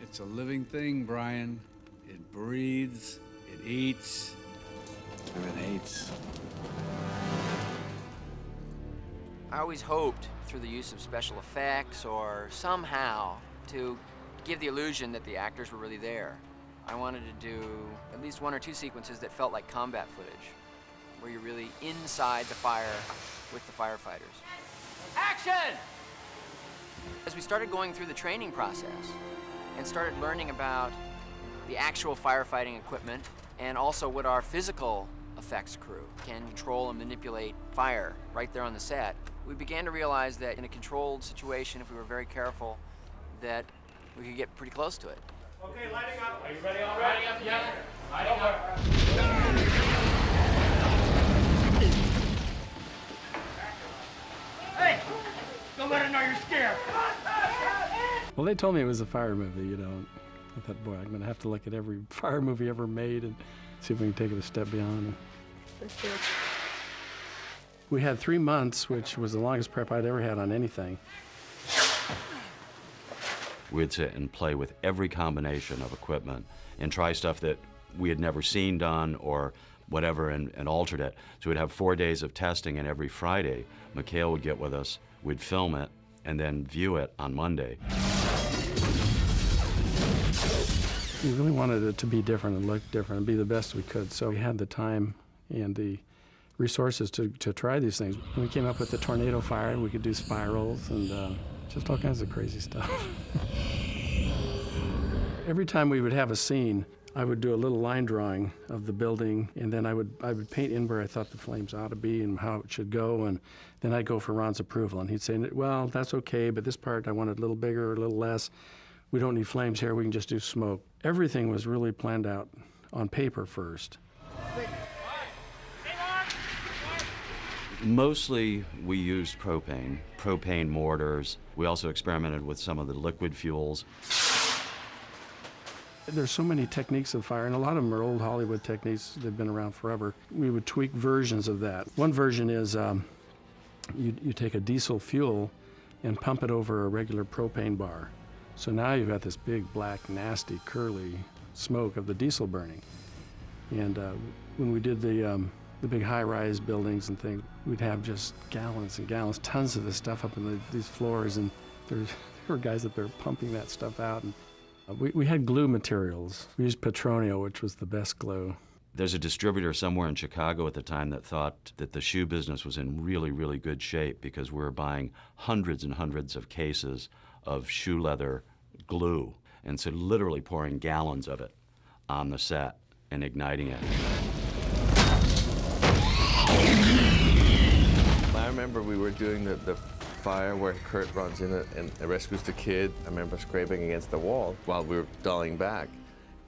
It's a living thing, Brian. It breathes, it eats. It eats. I always hoped through the use of special effects or somehow to give the illusion that the actors were really there. I wanted to do at least 1 or 2 sequences that felt like combat footage, where you're really inside the fire with the firefighters. Action! As we started going through the training process and started learning about the actual firefighting equipment and also what our physical effects crew can control and manipulate fire right there on the set, we began to realize that in a controlled situation, if we were very careful, that we could get pretty close to it. Okay, lighting up. Are you ready all right? Lighting up, yeah. Lighting up. Hey, don't let her know you're scared. Well, they told me it was a fire movie, you know. I thought, boy, I'm gonna have to look at every fire movie ever made and see if we can take it a step beyond. We had 3 months, which was the longest prep I'd ever had on anything. We'd sit and play with every combination of equipment and try stuff that we had never seen done or whatever and altered it. So we'd have 4 days of testing, and every Friday, Mikhail would get with us, we'd film it, and then view it on Monday. We really wanted it to be different and look different and be the best we could, so we had the time and the resources to try these things. And we came up with the tornado fire, and we could do spirals and just all kinds of crazy stuff. Every time we would have a scene, I would do a little line drawing of the building, and then I would paint in where I thought the flames ought to be and how it should go, and then I'd go for Ron's approval, and he'd say, well, that's okay, but this part I want it a little bigger or a little less. We don't need flames here, we can just do smoke. Everything was really planned out on paper first. Mostly we used propane mortars. We also experimented with some of the liquid fuels. There's so many techniques of fire, and a lot of them are old Hollywood techniques. They've been around forever. We would tweak versions of that. One version is you take a diesel fuel and pump it over a regular propane bar. So now you've got this big, black, nasty, curly smoke of the diesel burning. And when we did the big high-rise buildings and things, we'd have just gallons and gallons, tons of this stuff up in these floors, and there were guys up there pumping that stuff out. And we had glue materials. We used Petronio, which was the best glue. There's a distributor somewhere in Chicago at the time that thought that the shoe business was in really, really good shape because we were buying hundreds and hundreds of cases of shoe leather glue, and so literally pouring gallons of it on the set and igniting it. I remember we were doing the fire where Kurt runs in and rescues the kid. I remember scraping against the wall while we were dolling back.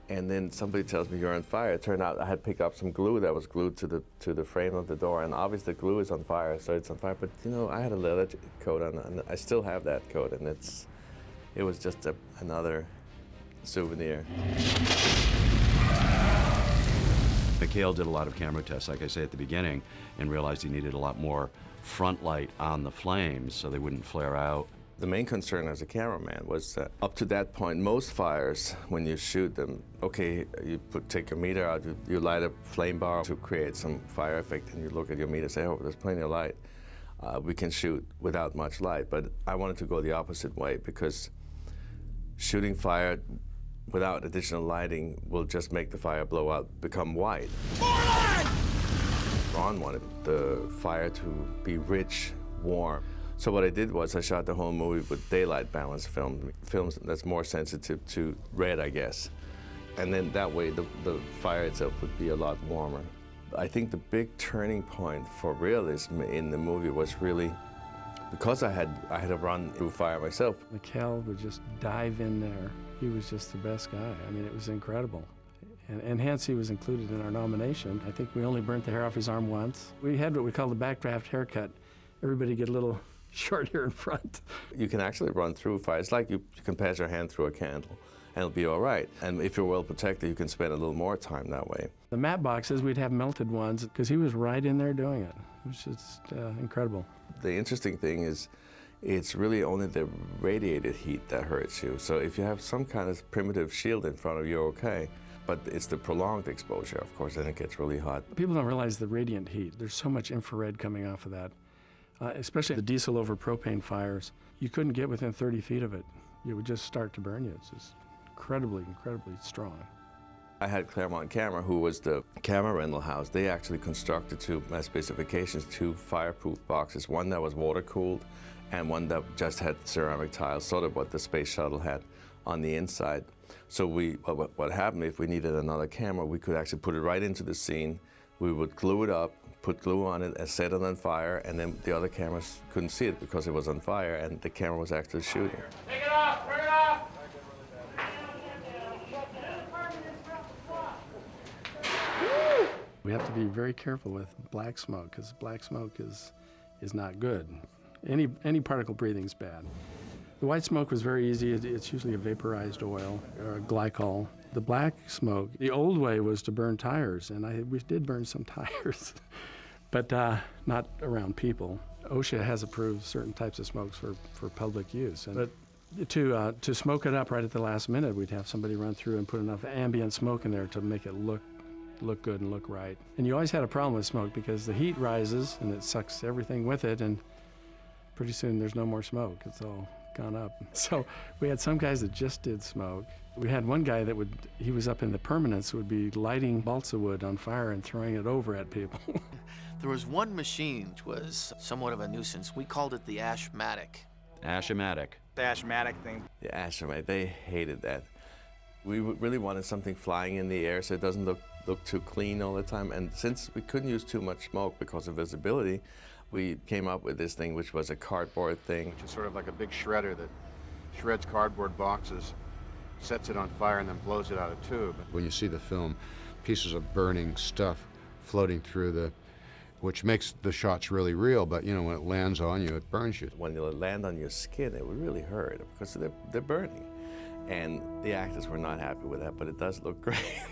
And then somebody tells me you're on fire. It turned out I had picked up some glue that was glued to the frame of the door, and obviously the glue is on fire, so it's on fire. But you know, I had a leather coat on, and I still have that coat, and it was just another souvenir. Mikhail did a lot of camera tests, like I say at the beginning, and realized he needed a lot more front light on the flames so they wouldn't flare out. The main concern as a cameraman was that up to that point, most fires, when you shoot them, okay, you take your meter out, you light a flame bar to create some fire effect, and you look at your meter and say, oh, there's plenty of light. We can shoot without much light, but I wanted to go the opposite way because shooting fire without additional lighting will just make the fire blow out, become white. More light! Ron wanted the fire to be rich, warm. So what I did was I shot the whole movie with daylight balance films that's more sensitive to red, I guess. And then that way the fire itself would be a lot warmer. I think the big turning point for realism in the movie was really because I had to run through fire myself. Mikhail would just dive in there. He was just the best guy. I mean, it was incredible. And hence he was included in our nomination. I think we only burnt the hair off his arm once. We had what we call the backdraft haircut. Everybody get a little short here in front. You can actually run through fire. It's like you can pass your hand through a candle and it'll be all right. And if you're well protected, you can spend a little more time that way. The matte boxes, we'd have melted ones because he was right in there doing it. It was just incredible. The interesting thing is it's really only the radiated heat that hurts you. So if you have some kind of primitive shield in front of you, okay. But it's the prolonged exposure, of course, then it gets really hot. People don't realize the radiant heat. There's so much infrared coming off of that, especially the diesel over propane fires. You couldn't get within 30 feet of it. It would just start to burn you. It's just incredibly, incredibly strong. I had Claremont Camera, who was the camera rental house. They actually constructed to my specifications 2 fireproof boxes, one that was water-cooled and one that just had ceramic tiles, sort of what the space shuttle had on the inside. So what happened, if we needed another camera, we could actually put it right into the scene. We would glue it up, put glue on it, and set it on fire, and then the other cameras couldn't see it because it was on fire, and the camera was actually shooting. Take it off, turn it off. We have to be very careful with black smoke, because black smoke is not good. Any particle breathing is bad. The white smoke was very easy. It's usually a vaporized oil or a glycol. The black smoke, the old way was to burn tires, and we did burn some tires, but not around people. OSHA has approved certain types of smokes for public use. But to smoke it up right at the last minute, we'd have somebody run through and put enough ambient smoke in there to make it look good and look right. And you always had a problem with smoke because the heat rises and it sucks everything with it, and pretty soon there's no more smoke. It's all gone up. So we had some guys that just did smoke. We had one guy that he was up in the permanence, would be lighting balsa wood on fire and throwing it over at people. There was one machine which was somewhat of a nuisance. We called it the Ashmatic. Ashmatic. The Ashmatic thing. The Ashmatic, they hated that. We really wanted something flying in the air so it doesn't look too clean all the time. And since we couldn't use too much smoke because of visibility, we came up with this thing, which was a cardboard thing. Which is sort of like a big shredder that shreds cardboard boxes, sets it on fire, and then blows it out of tube. When you see the film, pieces of burning stuff floating through which makes the shots really real, but you know, when it lands on you, it burns you. When it land on your skin, it would really hurt because they're burning. And the actors were not happy with that, but it does look great.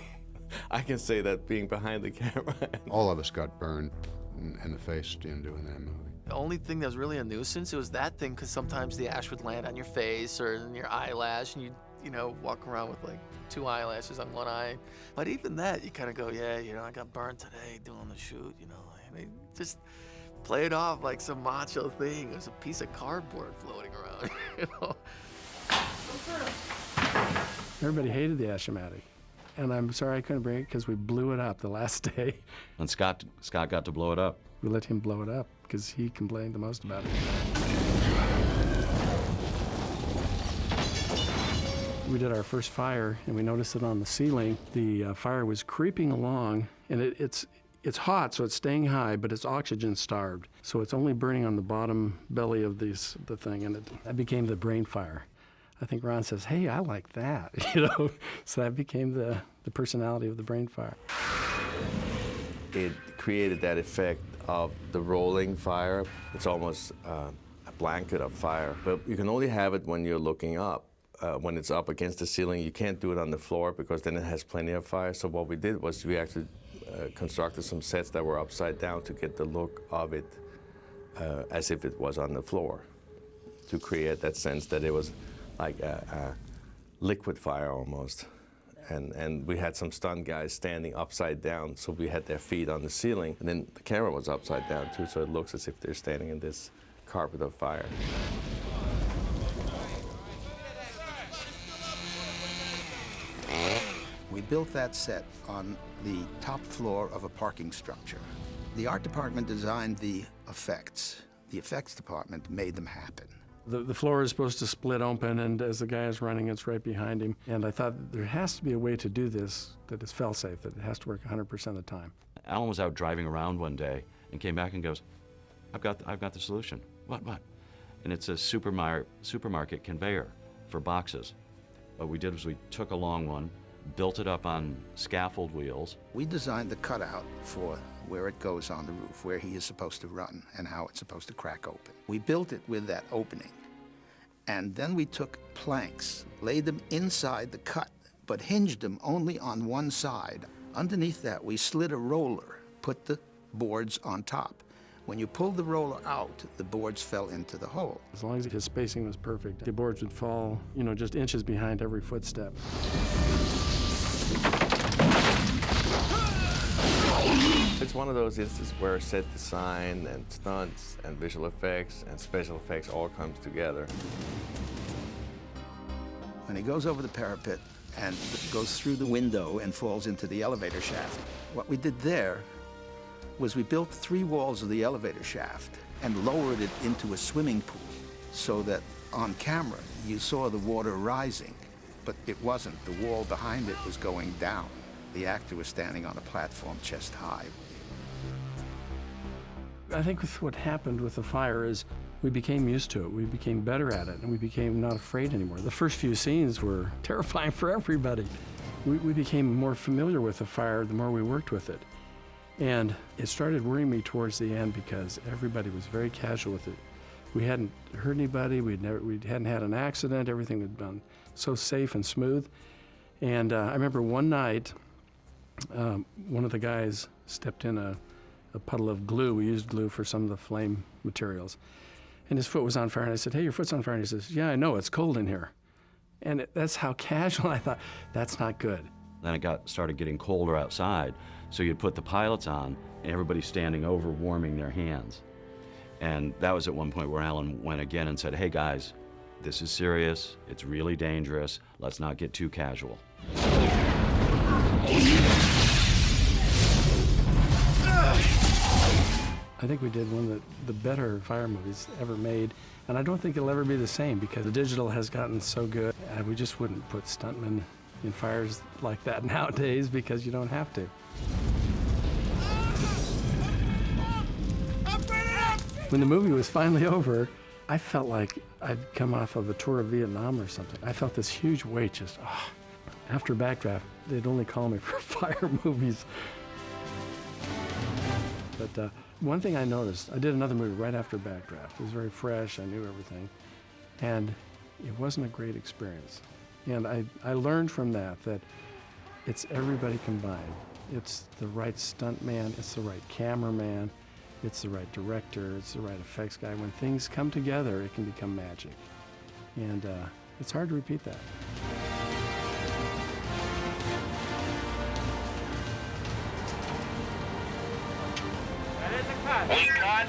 I can say that being behind the camera. All of us got burned in the face doing that movie. The only thing that was really a nuisance, it was that thing, because sometimes the ash would land on your face or in your eyelash, and you know, walk around with like 2 eyelashes on one eye. But even that, you kind of go, yeah, you know, I got burned today doing the shoot, you know. And they just play it off like some macho thing. There's a piece of cardboard floating around, you know. Everybody hated the Ashmatic, and I'm sorry I couldn't bring it because we blew it up the last day. And Scott got to blow it up. We let him blow it up because he complained the most about it. We did our first fire, and we noticed it on the ceiling. The fire was creeping along, and it's hot, so it's staying high, but it's oxygen starved. So it's only burning on the bottom belly of the thing, and that became the brain fire. I think Ron says, hey, I like that, you know? So that became the personality of the brain fire. It created that effect of the rolling fire. It's almost a blanket of fire, but you can only have it when you're looking up. When it's up against the ceiling, you can't do it on the floor because then it has plenty of fire. So what we did was we actually constructed some sets that were upside down to get the look of it as if it was on the floor, to create that sense that it was like a liquid fire almost. And we had some stunt guys standing upside down, so we had their feet on the ceiling, and then the camera was upside down too, so it looks as if they're standing in this carpet of fire. We built that set on the top floor of a parking structure. The art department designed the effects. The effects department made them happen. The floor is supposed to split open, and as the guy is running, it's right behind him. And I thought there has to be a way to do this that is fail-safe, that it has to work 100% of the time. Alan was out driving around one day and came back and goes, I've got the solution. What? And it's a supermarket conveyor for boxes. What we did was we took a long one, built it up on scaffold wheels. We designed the cutout for where it goes on the roof, where he is supposed to run, and how it's supposed to crack open. We built it with that opening. And then we took planks, laid them inside the cut, but hinged them only on one side. Underneath that, we slid a roller, put the boards on top. When you pulled the roller out, the boards fell into the hole. As long as his spacing was perfect, the boards would fall, you know, just inches behind every footstep. It's one of those instances where set design and stunts and visual effects and special effects all comes together. When he goes over the parapet and goes through the window and falls into the elevator shaft, what we did there was we built 3 walls of the elevator shaft and lowered it into a swimming pool so that on camera you saw the water rising, but it wasn't. The wall behind it was going down. The actor was standing on a platform chest high. I think with what happened with the fire is we became used to it, we became better at it, and we became not afraid anymore. The first few scenes were terrifying for everybody. We became more familiar with the fire the more we worked with it. And it started worrying me towards the end because everybody was very casual with it. We hadn't hurt anybody, we hadn't had an accident, everything had been so safe and smooth. And I remember one night, one of the guys stepped in a puddle of glue. We used glue for some of the flame materials. And his foot was on fire, and I said, "Hey, your foot's on fire." And he says, "Yeah, I know, it's cold in here." And that's how casual. I thought, that's not good. Then it started getting colder outside, so you'd put the pilots on, and everybody's standing over warming their hands. And that was at one point where Alan went again and said, "Hey guys, this is serious, it's really dangerous, let's not get too casual." I think we did one of the better fire movies ever made, and I don't think it'll ever be the same because the digital has gotten so good. We just wouldn't put stuntmen in fires like that nowadays because you don't have to. When the movie was finally over, I felt like I'd come off of a tour of Vietnam or something. I felt this huge weight just, After Backdraft, they'd only call me for fire movies. But one thing I noticed, I did another movie right after Backdraft. It was very fresh, I knew everything. And it wasn't a great experience. And I learned from that it's everybody combined. It's the right stuntman, it's the right cameraman, it's the right director, it's the right effects guy. When things come together, it can become magic. And it's hard to repeat that. That is a cut.